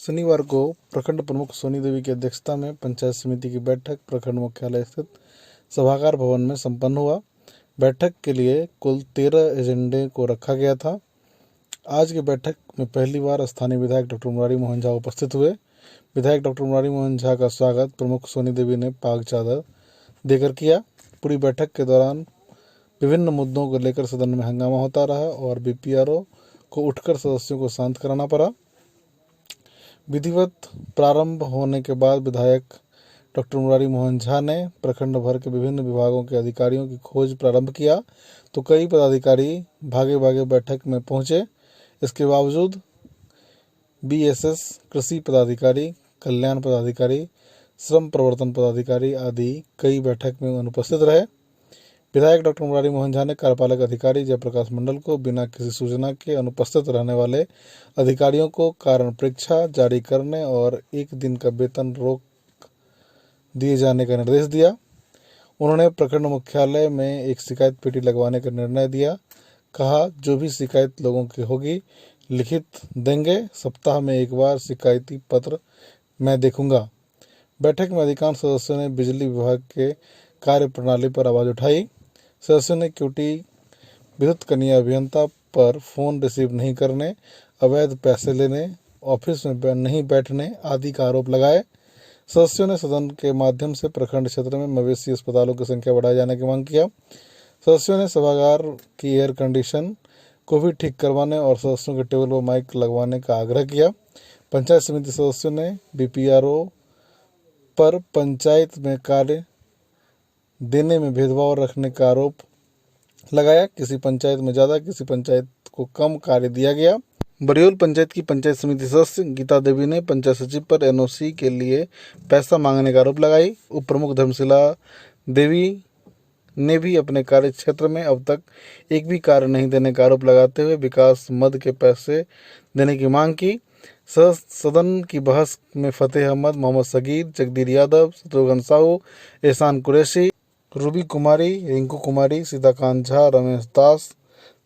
शनिवार को प्रखंड प्रमुख सोनी देवी की अध्यक्षता में पंचायत समिति की बैठक प्रखंड मुख्यालय स्थित सभागार भवन में संपन्न हुआ। बैठक के लिए कुल 13 एजेंडे को रखा गया था। आज की बैठक में पहली बार स्थानीय विधायक डॉक्टर मुरारी मोहन झा उपस्थित हुए। विधायक डॉक्टर मुरारी मोहन झा का स्वागत प्रमुख सोनी देवी ने पाग चादर देकर किया। पूरी बैठक के दौरान विभिन्न मुद्दों को लेकर सदन में हंगामा होता रहा और बीपीआरओ को उठकर सदस्यों को शांत कराना पड़ा। विधिवत प्रारंभ होने के बाद विधायक डॉक्टर मुरारी मोहन झा ने प्रखंड भर के विभिन्न विभागों के अधिकारियों की खोज प्रारंभ किया तो कई पदाधिकारी भागे भागे बैठक में पहुंचे। इसके बावजूद बीएसएस, कृषि पदाधिकारी, कल्याण पदाधिकारी, श्रम प्रवर्तन पदाधिकारी आदि कई बैठक में अनुपस्थित रहे। विधायक डॉक्टर मुरारी मोहन झा ने कार्यपालक अधिकारी जयप्रकाश मंडल को बिना किसी सूचना के अनुपस्थित रहने वाले अधिकारियों को कारण परीक्षा जारी करने और 1 दिन का वेतन रोक दिए जाने का निर्देश दिया। उन्होंने प्रखंड मुख्यालय में एक शिकायत पेटी लगवाने का निर्णय दिया। कहा, जो भी शिकायत लोगों की होगी लिखित देंगे, सप्ताह में 1 बार शिकायती पत्र मैं देखूंगा। बैठक में अधिकांश सदस्यों ने बिजली विभाग के कार्य प्रणाली पर आवाज उठाई। सदस्यों ने क्यूटी विद्युत कनीय अभियंता पर फोन रिसीव नहीं करने, अवैध पैसे लेने, ऑफिस में नहीं बैठने आदि का आरोप लगाए। सदस्यों ने सदन के माध्यम से प्रखंड क्षेत्र में मवेशी अस्पतालों की संख्या बढ़ाए जाने की मांग किया। सदस्यों ने सभागार की एयर कंडीशन को भी ठीक करवाने और सदस्यों के टेबल पर माइक लगवाने का आग्रह किया। पंचायत समिति सदस्यों ने बीपीआरओ पर पंचायत में कार्य देने में भेदभाव रखने का आरोप लगाया। किसी पंचायत में ज़्यादा, किसी पंचायत को कम कार्य दिया गया। बरियोल पंचायत की पंचायत समिति सदस्य गीता देवी ने पंचायत सचिव पर एनओसी के लिए पैसा मांगने का आरोप लगाई। उप प्रमुख धर्मशिला देवी ने भी अपने कार्य क्षेत्र में अब तक एक भी कार्य नहीं देने का आरोप लगाते हुए विकास मद के पैसे देने की मांग की। सदन की बहस में फतेह अहमद, मोहम्मद सगीर, जगदीर यादव, शत्रुघ्न साहू, एहसान कुरैशी, रूबी कुमारी, रिंकू कुमारी, सीताकांत झा, रमेश दास,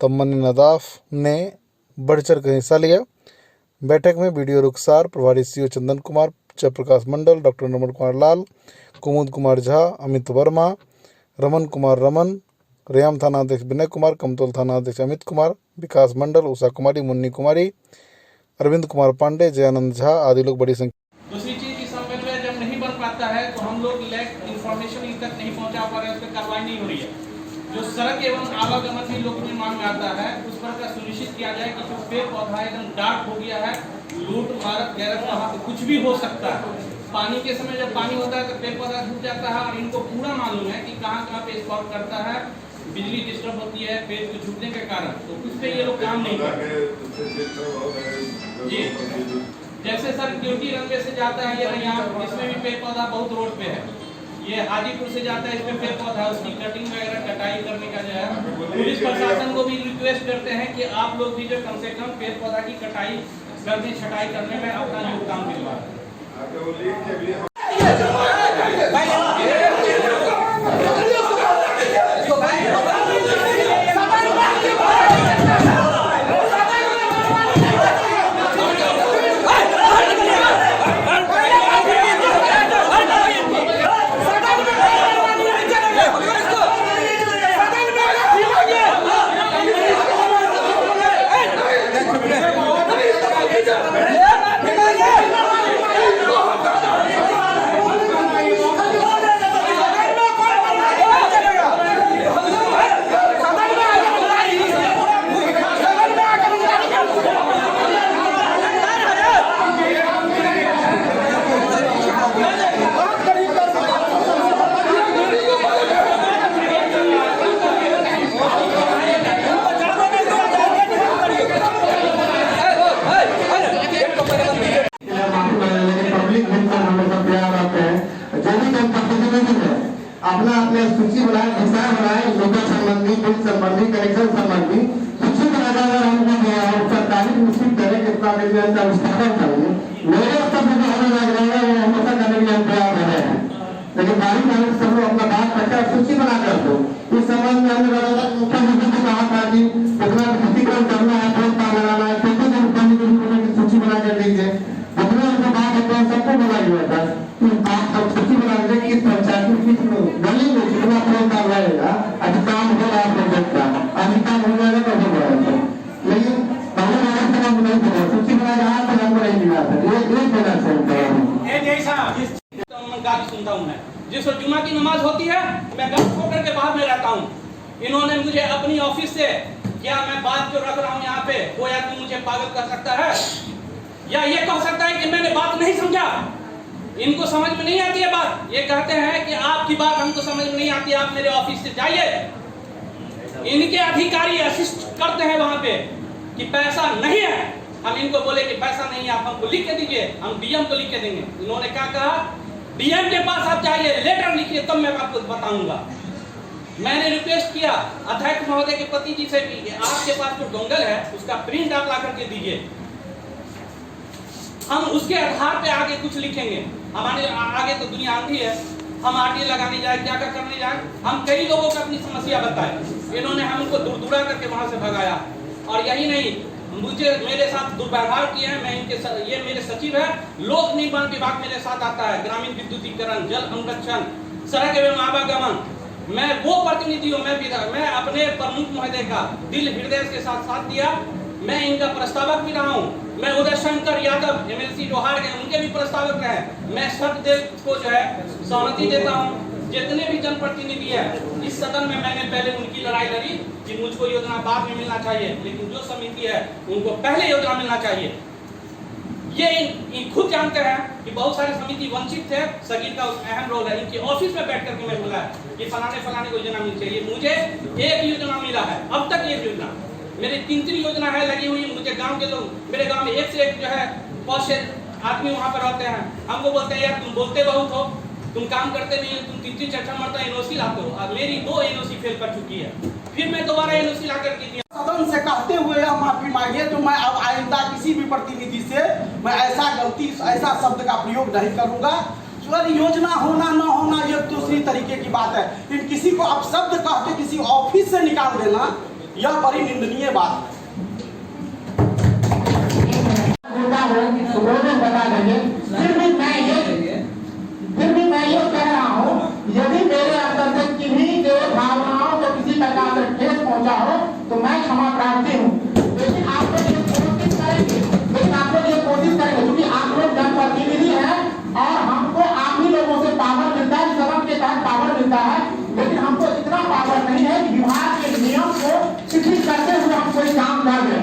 तमन्नी नदाफ ने बढ़ चढ़ कर हिस्सा लिया। बैठक में बीडीओ रुखसार, प्रभारी सीओ चंदन कुमार, जयप्रकाश मंडल, डॉक्टर नमन कुमार लाल, कुमुद कुमार झा, अमित वर्मा, रमन कुमार रमन, रेयाम थाना अध्यक्ष विनय कुमार, कमतौल थाना अध्यक्ष अमित कुमार, विकास मंडल, उषा कुमारी, मुन्नी कुमारी, अरविंद कुमार पांडे, जयानंद झा आदि लोग बड़ी संख्या। दूसरी चीज की समन्वय जब नहीं बन पाता है तो हम लोग लैक इन्फॉर्मेशन तक नहीं पहुंचा पा रहे हैं, उस पर कार्रवाई नहीं हो रही है। जो सड़क एवं आवागमन भी लोक निर्माण में आता है उस पर का सुनिश्चित किया जाए कि जो पेड़ पौधा एकदम डार्क हो गया है, लूट मारक गैरत वहाँ पे कुछ भी हो सकता है। पानी के समय जब पानी होता है तो पेड़ पौधा झुक जाता है और इनको पूरा मालूम है कि कहाँ कहाँ पे स्पॉट करता है, बिजली डिस्टर्ब होती है पेड़ के झुकने के कारण, तो उस पे ये लोग काम नहीं करते जी। जैसे सर क्यूटी रनवे से जाता है ये यहाँ, इसमें भी पेड़ पौधा बहुत रोड पे है। ये हाजीपुर से जाता है, इसमें पेड़ पौधा, उसकी कटिंग वगैरह कटाई करने का जो है पुलिस प्रशासन को भी रिक्वेस्ट करते हैं कि आप लोग भी जो कम से कम पेड़ पौधा की कटाई करने, छटाई करने में अपना योगदान दिलवाएं। अपना अपने सूची बनाए, हिसाब बनाए, लोकल संबंधी, बिल संबंधी, कनेक्शन संबंधी सूची बनाकर हमको सरकारी निश्चित करें कितना बिजनेस का विस्थापन करेंगे। मेरे स्तर पर जो हमें लग रहा है वो हमेशा करने के लिए तैयार हो रहे हैं, लेकिन बारी बारी सब लोग अपना बात रखकर सूची बनाकर दो। इस संबंध में हमने मुख्यमंत्री को कहा था कि कितना क्षतिकरण करना है, कौन लगाना है, कितने दिन की सूची बनाकर दीजिए। सबको बोला गया था कि आप अब सूची बना दें कि पंचायत की गली में जितना पैसा लगेगा आज काम हो रहा है प्रोजेक्ट का, आज काम हो जाएगा तो हो जाएगा। लेकिन पहले वाला काम नहीं था, सूची बना रहा था हमको नहीं मिला था। ये देना चाहिए। ये जैसा जिस गाली सुनता हूँ मैं, जिस जुमा की नमाज होती है मैं घर छोड़ के बाहर में रहता हूँ। इन्होंने मुझे अपनी ऑफिस से, क्या मैं बात जो रख रहा हूँ यहाँ पे कोई आदमी मुझे पागल कर सकता है या ये कह सकता है कि मैंने बात नहीं समझा? इनको समझ में नहीं आती है बात। ये कहते हैं कि आपकी बात हमको समझ में नहीं आती, आप मेरे ऑफिस से जाइए। इनके अधिकारी असिस्ट करते हैं वहां पे कि पैसा नहीं है। हम इनको बोले कि पैसा नहीं है, आप हमको लिख के दीजिए, हम डीएम को लिख के देंगे। इन्होंने क्या कहा, डीएम के पास आप जाइए, लेटर लिखिए तब मैं आपको बताऊंगा। मैंने रिक्वेस्ट किया अध्यक्ष महोदय के पति जी से भी, आपके पास जो डोंगल है उसका प्रिंट आप ला करके दीजिए, हम उसके आधार पे आगे कुछ लिखेंगे। हमारे आगे तो दुनिया आंधी है, हम आरटीए लगाने जाए, क्या क्या करने जाए। हम कई लोगों को अपनी समस्या बताए, इन्होंने हमको दूर करके वहां से भगाया। और यही नहीं, मुझे मेरे साथ दुर्व्यवहार किए हैं। मैं इनके ये मेरे सचिव है, लोक निर्माण विभाग मेरे साथ आता है, ग्रामीण विद्युतीकरण, जल संरक्षण, सड़क एवं आवागमन। मैं वो प्रतिनिधि हूँ, मैं अपने प्रमुख महोदय का दिल हृदय के साथ साथ दिया। मैं इनका प्रस्तावक भी रहा हूँ। मैं उदय शंकर यादव एमएलसी जो हार गए उनके भी प्रस्तावक रहे। मैं सत्यदेव को जो है सहमति देता हूँ। जितने भी जनप्रतिनिधि है इस सदन में, मैंने पहले उनकी लड़ाई लड़ी कि मुझको योजना बाद में मिलना चाहिए, लेकिन जो समिति है उनको पहले योजना मिलना चाहिए। ये खुद जानते हैं कि बहुत सारे समिति वंचित थे, सगीर का अहम रोल है। इनके ऑफिस में बैठ करके मैं बोला कि फलाने को योजना मिलनी चाहिए। मुझे एक योजना मिला है अब तक, एक योजना, मेरी 3 योजना है लगी हुई। मुझे गांव के लोग, मेरे गांव में एक से एक जो है पौष आदमी वहां पर रहते हैं, हमको बोलते हैं यार तुम बोलते बहुत हो, तुम काम करते नहीं हो, तुम 3 4 मरता एनओसी लाते हो। और मेरी 2 एनओसी फेल कर चुकी है, फिर मैं दोबारा एनओसी ला करके दिया। सदन से कहते हुए हम माफी मांगे तो मैं अब आइंदा किसी भी प्रतिनिधि से मैं ऐसा शब्द का प्रयोग नहीं करूंगा। सर, योजना होना न होना ये दूसरी तरीके की बात है, लेकिन किसी को अब शब्द कह के किसी ऑफिस से निकाल देना यह बड़ी निंदनीय बात है। बता देंगे। फिर भी मैं ये कह रहा हूँ, यदि मेरे अंदर से किन्हीं के भावनाओं को किसी प्रकार से ठेस पहुंचा हो तो मैं क्षमा प्रार्थी हूँ। लेकिन आप लोग ये कोशिश करेंगे, क्योंकि आप लोग जनप्रतिनिधि हैं और हमको आप ही लोगों से पावर मिलता है, सदन के तहत पावर मिलता है, लेकिन हमको इतना पावर नहीं है कि विभाग के नियम को शिथिल करते हुए हम कोई काम कर दें।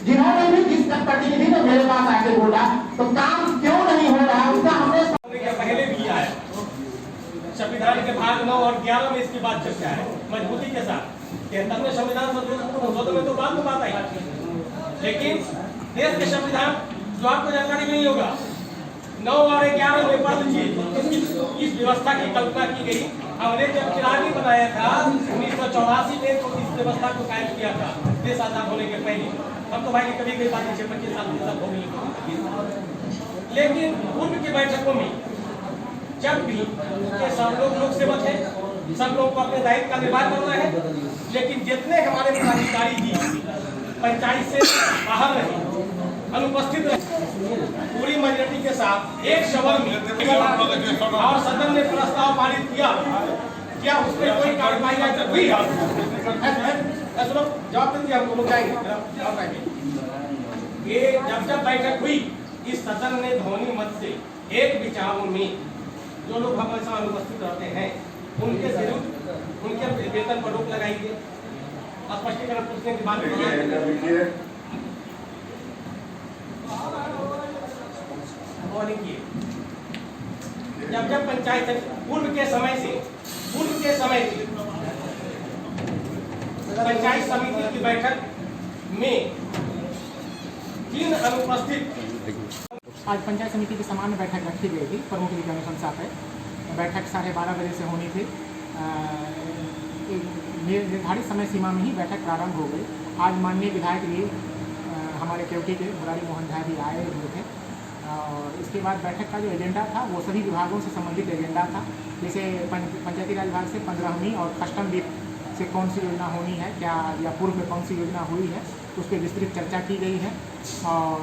जिन्होंने भी जिस प्रतिनिधि ने मेरे पास आके बोला तो काम क्यों नहीं हो रहा है उसका हमने पहले भी किया है। संविधान के भाग 9 और 11 में इसकी बात चर्चा है मजबूती के साथ। 73 में संविधान संशोधन में तो बाद में बात आई, लेकिन देश के संविधान जो आपको जानकारी नहीं होगा 9 और 11 में पढ़ लीजिए। इस व्यवस्था की कल्पना की गई। हमने जब चिरागी बनाया था 1984 में तो इस व्यवस्था को कायम किया था, देश आजाद होने के पहले। हम तो भाई कभी कभी बात 25 साल हो गई, लेकिन पूर्व की बैठकों में जब भी सब लोग सेवक हैं, सब लोग को अपने दायित्व का निर्वाह करना है, लेकिन जितने हमारे पदाधिकारी जी पंचायत से बाहर रहे, अनुपस्थित रहे, पूरी मेजोरिटी के साथ एक शवर में और सदन ने प्रस्ताव पारित किया, क्या उस पर कोई कार्रवाई हुई? जवाब दीजिए, हम लोग जाएंगे। ये जब बैठक हुई, इस सदन ने ध्वनि मत से एक विचारों में जो लोग हमेशा अनुपस्थित रहते हैं उनके जरूर उनके वेतन पर रोक लगाई गई। स्पष्टीकरण पूछने की बात किए। जब पंचायत पूर्व के समय से पंचायत समिति की बैठक में 3 अनुपस्थित। आज पंचायत समिति की सामान्य बैठक रखी गई थी प्रमुख की साथ है। बैठक 12:30 बजे से होनी थी। निर्धारित समय सीमा में ही बैठक प्रारंभ हो गई। आज माननीय विधायक भी हमारे केवटी के मुरारी मोहन झा भी आए हुए थे और इसके बाद बैठक का जो एजेंडा था वो सभी विभागों से संबंधित एजेंडा था। जैसे पंचायती राज विभाग से 15वीं और कस्टम वित्त से कौन सी योजना होनी है, क्या या पूर्व में कौन सी योजना हुई है, उस पर विस्तृत चर्चा की गई है। और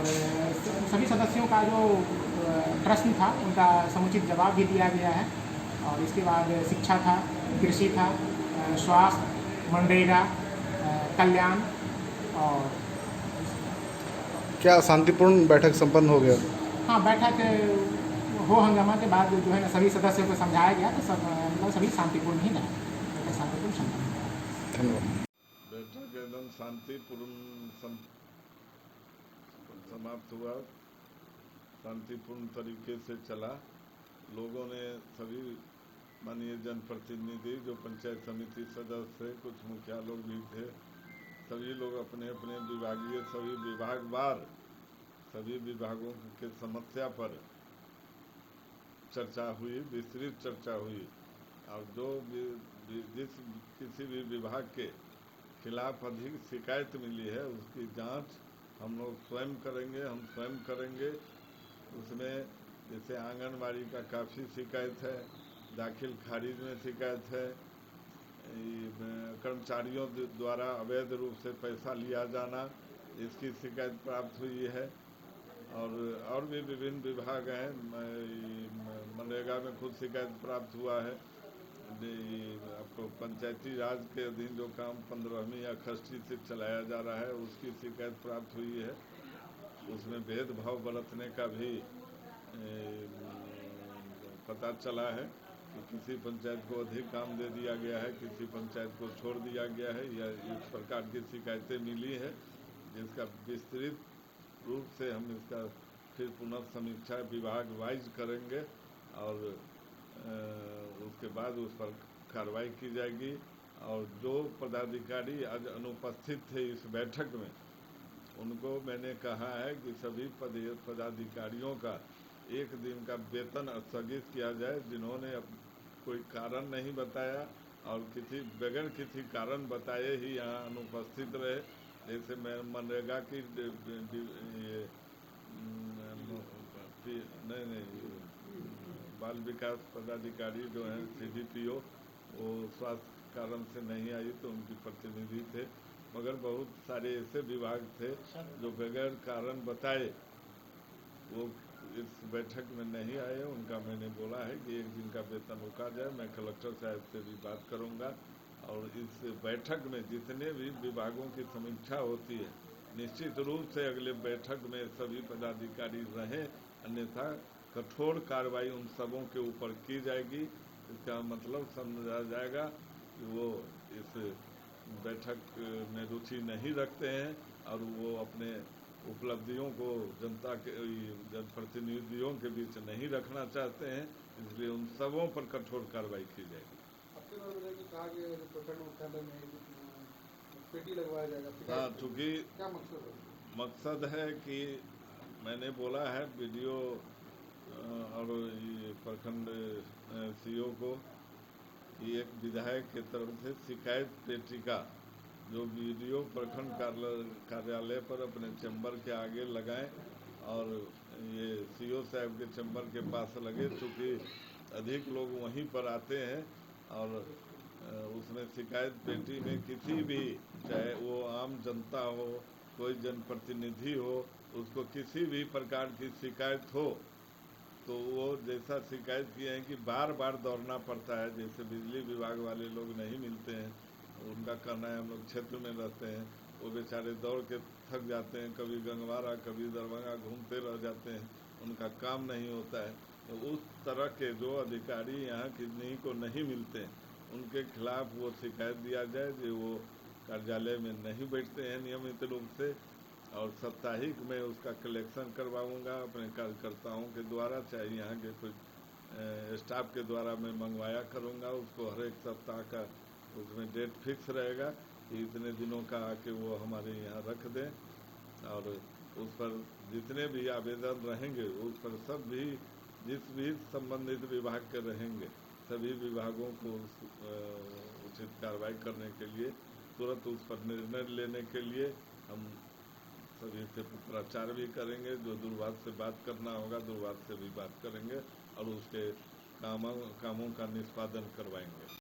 सभी सदस्यों का जो प्रश्न था उनका समुचित जवाब भी दिया गया है। और इसके बाद शिक्षा था, कृषि था, स्वास्थ्य, मनरेगा, कल्याण। और क्या शांतिपूर्ण बैठक संपन्न हो गया? हाँ, बैठक हो हंगामा के बाद जो है ना सभी सदस्यों को समझाया गया तो सब मतलब सभी शांतिपूर्ण ही रहे, बैठक शांतिपूर्ण संपन्न हुआ। धन्यवाद। बैठक एकदम शांतिपूर्ण समाप्त हुआ, शांतिपूर्ण तरीके से चला। लोगों ने सभी माननीय जनप्रतिनिधि जो पंचायत समिति सदस्य थे, कुछ मुखिया लोग भी थे, सभी लोग अपने अपने विभागीय सभी विभागवार सभी विभागों के समस्या पर चर्चा हुई, विस्तृत चर्चा हुई। और जो जिस किसी भी विभाग के खिलाफ अधिक शिकायत मिली है उसकी जांच हम लोग स्वयं करेंगे, हम स्वयं करेंगे। उसमें जैसे आंगनबाड़ी का काफ़ी शिकायत है, दाखिल खारिज में शिकायत है, कर्मचारियों द्वारा अवैध रूप से पैसा लिया जाना, इसकी शिकायत प्राप्त हुई है। और भी विभिन्न विभाग हैं, मनरेगा में खुद शिकायत प्राप्त हुआ है। आपको पंचायती राज के अधीन जो काम 15वीं या खष्टी से चलाया जा रहा है उसकी शिकायत प्राप्त हुई है। उसमें भेदभाव बरतने का भी पता चला है कि किसी पंचायत को अधिक काम दे दिया गया है, किसी पंचायत को छोड़ दिया गया है, या इस प्रकार की शिकायतें मिली है, जिसका विस्तृत रूप से हम इसका फिर पुनर्समीक्षा विभाग वाइज करेंगे और उसके बाद उस पर कार्रवाई की जाएगी। और जो पदाधिकारी आज अनुपस्थित थे इस बैठक में, उनको मैंने कहा है कि सभी पदाधिकारियों का एक दिन का वेतन स्थगित किया जाए जिन्होंने कोई कारण नहीं बताया और बगैर किसी कारण बताए ही यहाँ अनुपस्थित रहे। जैसे मैं मनरेगा की बाल विकास पदाधिकारी जो हैं CDPO, वो स्वास्थ्य कारण से नहीं आई तो उनकी प्रतिनिधि थे, मगर बहुत सारे ऐसे विभाग थे जो बगैर कारण बताए वो इस बैठक में नहीं आए। उनका मैंने बोला है कि एक दिन का वेतन रोका जाए। मैं कलेक्टर साहब से भी बात करूंगा और इस बैठक में जितने भी विभागों की समीक्षा होती है निश्चित रूप से अगले बैठक में सभी पदाधिकारी रहें, अन्यथा कठोर कार्रवाई उन सबों के ऊपर की जाएगी। इसका मतलब समझा जाएगा कि वो इस बैठक में रुचि नहीं रखते हैं और वो अपने उपलब्धियों को जनप्रतिनिधियों के बीच नहीं रखना चाहते हैं, इसलिए उन सबों पर कठोर कार्रवाई की जाएगी। कहा कि प्रखंड मुख्यालय में पेटी लगवाया जाएगा। हाँ, चूँकि क्या मकसद है कि मैंने बोला है BDO और ये प्रखंड CO को कि एक विधायक के तरफ से शिकायत पेटी का जो BDO प्रखंड कार्यालय पर अपने चैम्बर के आगे लगाएं और ये CO साहब के चैम्बर के पास लगे, चूँकि अधिक लोग वहीं पर आते हैं और उसमें शिकायत पेटी में किसी भी, चाहे वो आम जनता हो, कोई जनप्रतिनिधि हो, उसको किसी भी प्रकार की शिकायत हो तो वो जैसा शिकायत किए हैं कि बार बार दौड़ना पड़ता है। जैसे बिजली विभाग वाले लोग नहीं मिलते हैं, उनका कहना है हम लोग क्षेत्र में रहते हैं, वो बेचारे दौड़ के थक जाते हैं, कभी गंगवारा कभी दरभंगा घूमते रह जाते हैं, उनका काम नहीं होता है। तो उस तरह के जो अधिकारी यहाँ किन्हीं को नहीं मिलते हैं उनके खिलाफ वो शिकायत दिया जाए जो वो कार्यालय में नहीं बैठते हैं नियमित रूप से। और साप्ताहिक में उसका कलेक्शन करवाऊंगा अपने कार्यकर्ताओं के द्वारा, चाहे यहाँ के कुछ स्टाफ के द्वारा मैं मंगवाया करूँगा उसको। हर एक सप्ताह का उसमें डेट फिक्स रहेगा कि इतने दिनों का आके वो हमारे यहाँ रख दें और उस पर जितने भी आवेदन रहेंगे उस पर सब भी जिस भी संबंधित विभाग के रहेंगे सभी विभागों को उचित कार्रवाई करने के लिए, तुरंत उस पर निर्णय लेने के लिए हम सभी से पत्राचार भी करेंगे। जो दूरभाष से बात करना होगा दूरभाष से भी बात करेंगे और उसके कामों का निष्पादन करवाएंगे।